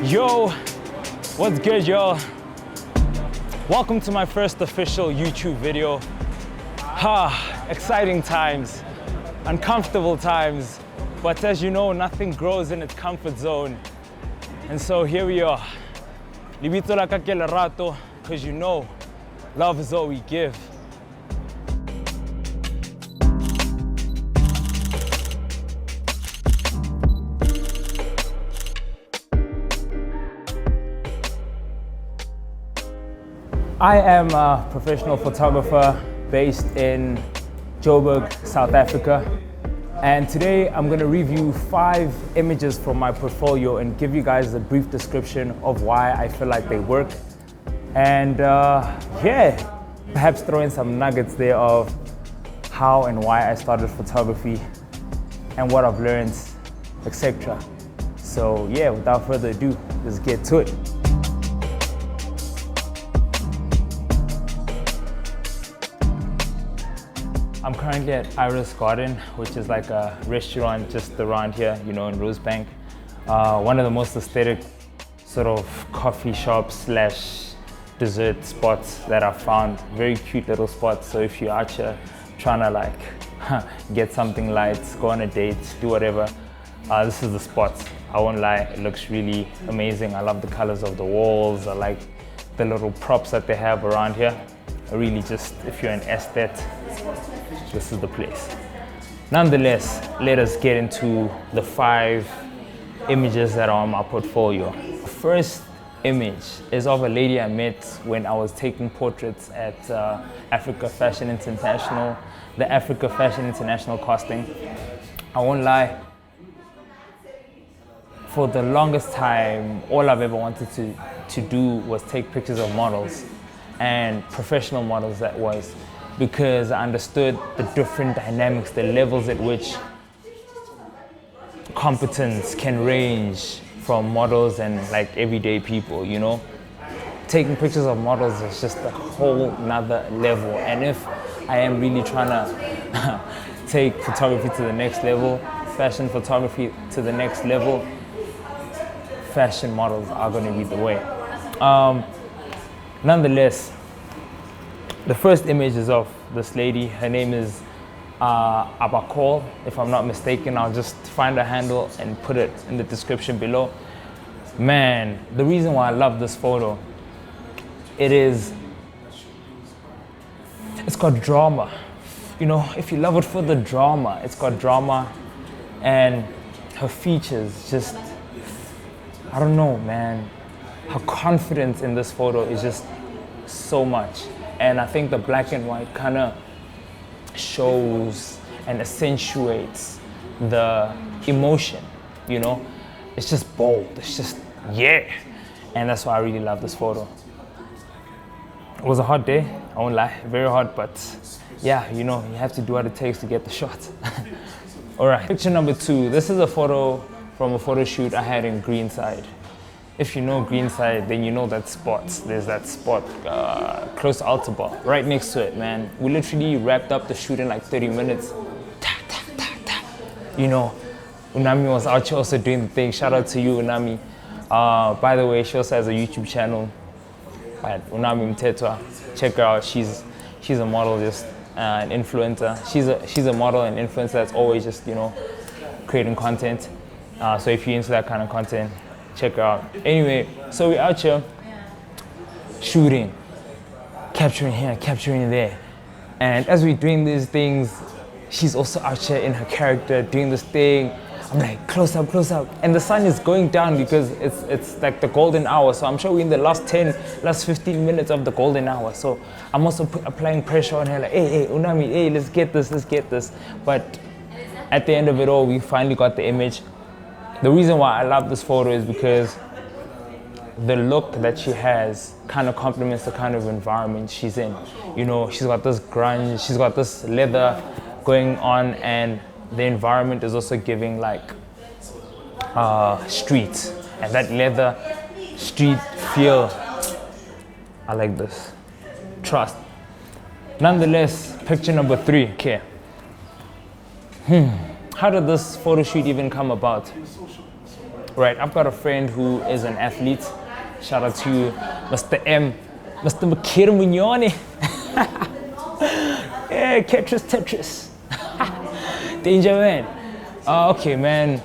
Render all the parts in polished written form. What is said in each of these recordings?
Yo, what's good, y'all? Welcome to my first official YouTube video. Exciting times, uncomfortable times, but as you know, nothing grows in its comfort zone. And so here we are. Libito la ka ke Lerato, because you know, love is all we give. I am a professional photographer based in Joburg, South Africa. And today I'm going to review 5 images from my portfolio and give you guys a brief description of why I feel like they work. And yeah, perhaps throw in some nuggets there of how and why I started photography and what I've learned, etc. So yeah, without further ado, let's get to it. I'm currently at Iris Garden, which is like a restaurant just around here, you know, in Rosebank. One of the most aesthetic sort of coffee shops slash dessert spots that I've found. Very cute little spots. So if you're out here trying to like get something light, go on a date, do whatever, this is the spot. I won't lie, it looks really amazing. I love the colors of the walls. I like the little props that they have around here. Really just, if you're an aesthete, this is the place. Nonetheless, let us get into the 5 images that are on my portfolio. The first image is of a lady I met when I was taking portraits at Africa Fashion International, the Africa Fashion International casting. I won't lie, for the longest time, all I've ever wanted to do was take pictures of models, and professional models that was, because I understood the different dynamics, the levels at which competence can range from models and like everyday people, you know. Taking pictures of models is just a whole nother level. And if I am really trying to take photography to the next level, fashion photography to the next level, fashion models are gonna be the way. Nonetheless, the first image is of this lady. Her name is Akol, if I'm not mistaken. I'll just find her handle and put it in the description below. Man, the reason why I love this photo, it's got drama. You know, if you love it for the drama, it's got drama, and her features just, I don't know, man. Her confidence in this photo is just so much. And I think the black and white kind of shows and accentuates the emotion, you know? It's just bold, it's just, yeah. And that's why I really love this photo. It was a hot day, I won't lie, very hot, but yeah, you know, you have to do what it takes to get the shot. All right, picture number 2. This is a photo from a photo shoot I had in Greenside. If you know Greenside, then you know that spot. There's that spot close to Altabah, right next to it, man. We literally wrapped up the shoot in like 30 minutes. You know, Unami was out here also doing the thing. Shout out to you, Unami. By the way, she also has a YouTube channel, Unami Mthethwa. Check her out. She's a model, just an influencer. She's a model and influencer that's always just, you know, creating content. So if you're into that kind of content, check her out. Anyway, so we're out here shooting, capturing here, capturing there. And as we're doing these things, she's also out here in her character doing this thing. I'm like, close up, close up. And the sun is going down because it's like the golden hour. So I'm sure we're in the last 15 minutes of the golden hour. So I'm also applying pressure on her like, hey, Unami, hey, let's get this. But at the end of it all, we finally got the image. The reason why I love this photo is because the look that she has kind of complements the kind of environment she's in. You know, she's got this grunge, she's got this leather going on, and the environment is also giving like street. And that leather street feel, I like this. Trust. Nonetheless, picture number 3. Okay. How did this photo shoot even come about? right? I've got a friend who is an athlete. Shout out to you, Mr. M, Mr. Makhetha. Yeah, Tetris. Danger man. Okay, man.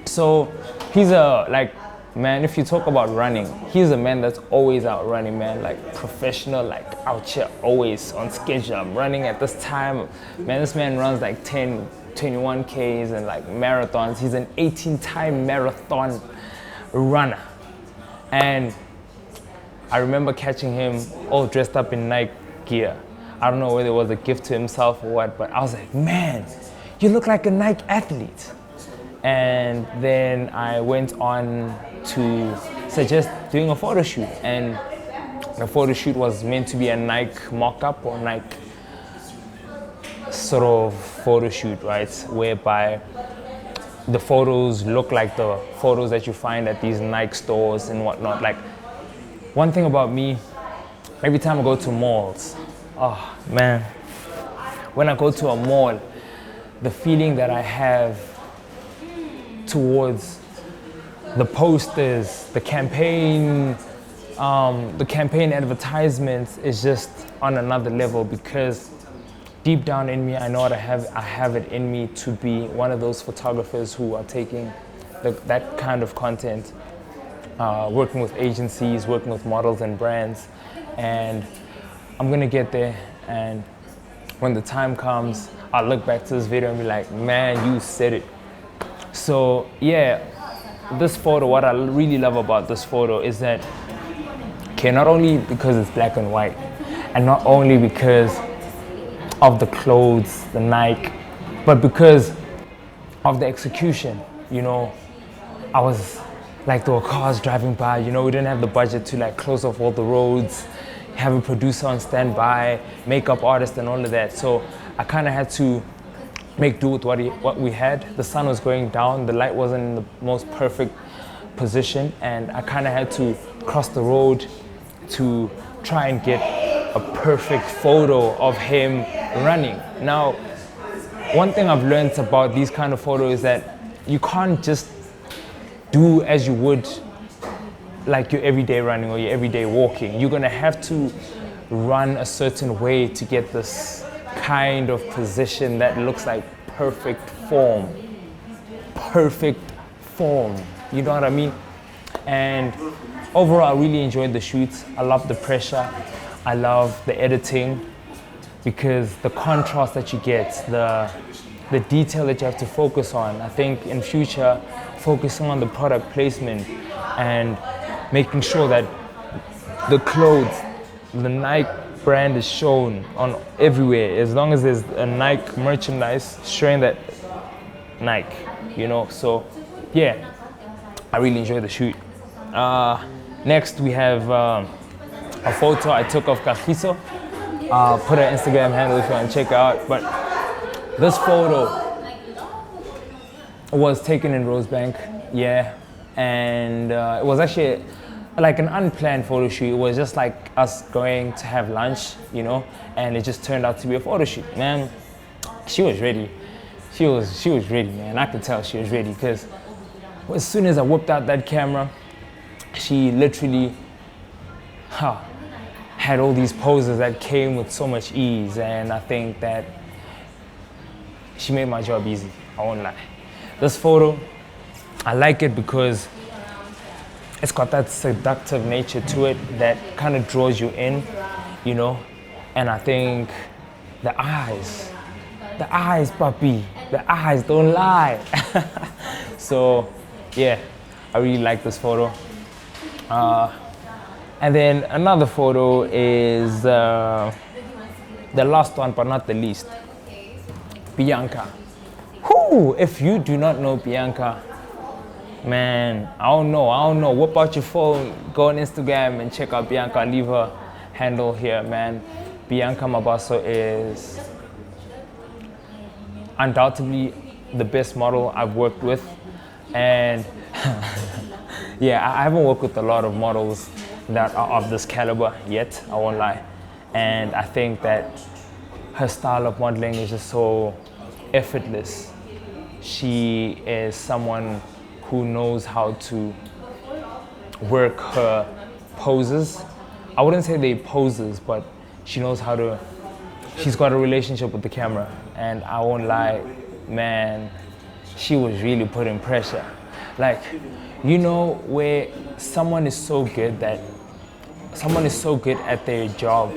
So he's man, if you talk about running, he's a man that's always out running, man. Like professional, like out here, always on schedule. I'm running at this time. Man, this man runs like 10, 21Ks and like marathons. He's an 18-time marathon runner. And I remember catching him all dressed up in Nike gear. I don't know whether it was a gift to himself or what, but I was like, man, you look like a Nike athlete. And then I went on to suggest doing a photo shoot. And the photo shoot was meant to be a Nike mock-up or Nike sort of photo shoot, right? Whereby the photos look like the photos that you find at these Nike stores and whatnot. Like, one thing about me, every time I go to malls, oh man, when I go to a mall, the feeling that I have towards the posters, the campaign advertisements is just on another level, because deep down in me, I know I have it in me to be one of those photographers who are taking that kind of content, working with agencies, working with models and brands, and I'm gonna get there. And when the time comes, I'll look back to this video and be like, man, you said it. So yeah, this photo, what I really love about this photo is that, okay, not only because it's black and white, and not only because of the clothes, the Nike, but because of the execution. You know, I was like, there were cars driving by, you know, we didn't have the budget to like close off all the roads, have a producer on standby, makeup artist and all of that. So I kind of had to make do with what we had. The sun was going down, the light wasn't in the most perfect position, and I kind of had to cross the road to try and get a perfect photo of him running. Now, one thing I've learned about these kind of photos is that you can't just do as you would like your everyday running or your everyday walking. You're gonna have to run a certain way to get this kind of position that looks like perfect form. Perfect form, you know what I mean? And overall, I really enjoyed the shoot. I love the pressure. I love the editing, because the contrast that you get, the detail that you have to focus on. I think in future, focusing on the product placement and making sure that the clothes, the Nike brand is shown on everywhere, as long as there's a Nike merchandise showing that Nike, you know. So yeah, I really enjoyed the shoot. Next we have a photo I took of Kagiso. Put her Instagram handle if you want to check her out. But this photo was taken in Rosebank, yeah, and it was actually like an unplanned photo shoot. It was just like us going to have lunch, you know, and it just turned out to be a photo shoot. Man, she was ready. She was ready, man. I could tell she was ready, because as soon as I whipped out that camera, she literally had all these poses that came with so much ease, and I think that she made my job easy, I won't lie. This photo, I like it because it's got that seductive nature to it that kind of draws you in, you know, and I think the eyes, puppy, the eyes don't lie. So yeah, I really like this photo. And then another photo is the last one but not the least, Bianca. Whoo! If you do not know Bianca, man, I don't know. Whip out your phone, go on Instagram and check out Bianca. I'll leave her handle here, man. Bianca Mabaso is undoubtedly the best model I've worked with. And yeah, I haven't worked with a lot of models that are of this caliber yet, I won't lie. And I think that her style of modeling is just so effortless. She is someone who knows how to work her poses. I wouldn't say they poses, but she knows how to, she's got a relationship with the camera. And I won't lie, man, she was really putting pressure. Like, you know, where someone is so good at their job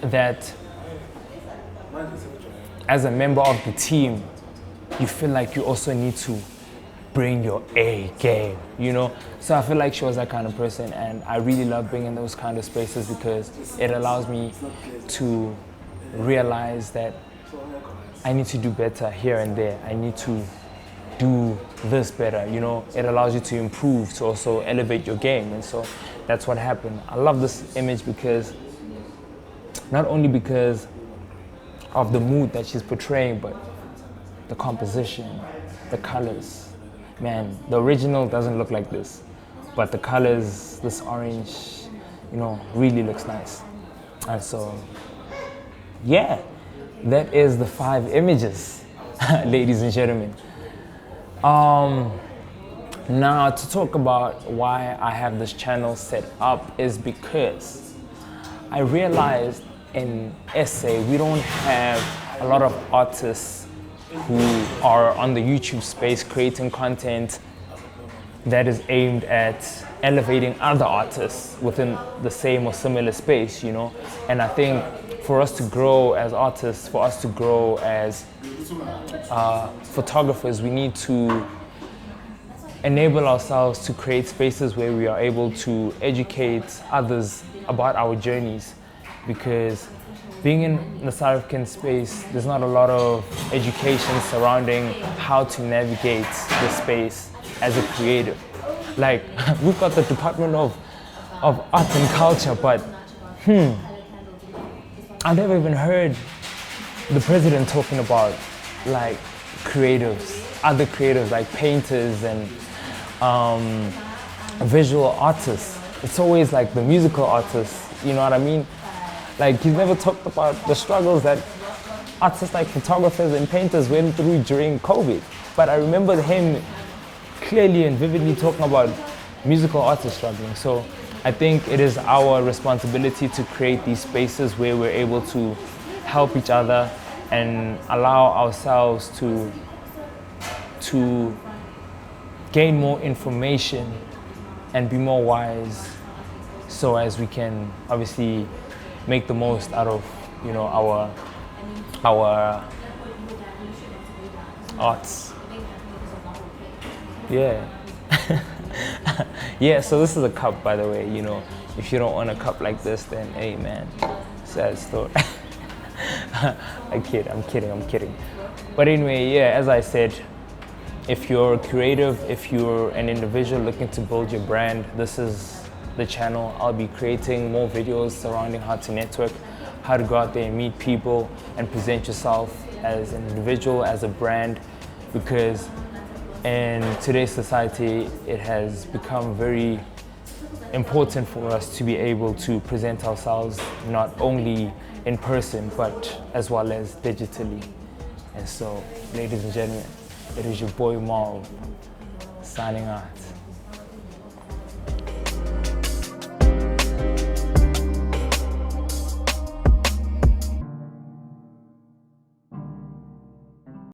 that as a member of the team, you feel like you also need to bring your A game, you know? So I feel like she was that kind of person, and I really love being in those kind of spaces because it allows me to realize that I need to do better here and there. I need to do this better, you know? It allows you to improve, to also elevate your game, and so that's what happened. I love this image because, not only because of the mood that she's portraying, but the composition, the colors. Man, the original doesn't look like this, but the colors, this orange, you know, really looks nice. And so, yeah, that is the 5 images, ladies and gentlemen. Now to talk about why I have this channel set up is because I realized in SA we don't have a lot of artists who are on the YouTube space creating content that is aimed at elevating other artists within the same or similar space, you know? And I think for us to grow as artists, for us to grow as photographers, we need to enable ourselves to create spaces where we are able to educate others about our journeys, because being in the South African space, there's not a lot of education surrounding how to navigate the space as a creative. Like, we've got the Department of Art and Culture, but I've never even heard the president talking about like creatives, other creatives like painters and visual artists. It's always like the musical artists, you know what I mean? Like, he's never talked about the struggles that artists like photographers and painters went through during COVID. But I remember him clearly and vividly talking about musical artists struggling. So I think it is our responsibility to create these spaces where we're able to help each other and allow ourselves to gain more information and be more wise, so as we can obviously make the most out of, you know, our arts. Yeah. Yeah, so this is a cup, by the way, you know. If you don't want a cup like this, then hey man, sad story. I'm kidding. But anyway, yeah, as I said, if you're creative, if you're an individual looking to build your brand, this is the channel. I'll be creating more videos surrounding how to network, how to go out there and meet people and present yourself as an individual, as a brand, because in today's society, it has become very important for us to be able to present ourselves not only in person, but as well as digitally. And so, ladies and gentlemen, it is your boy Mov, signing out.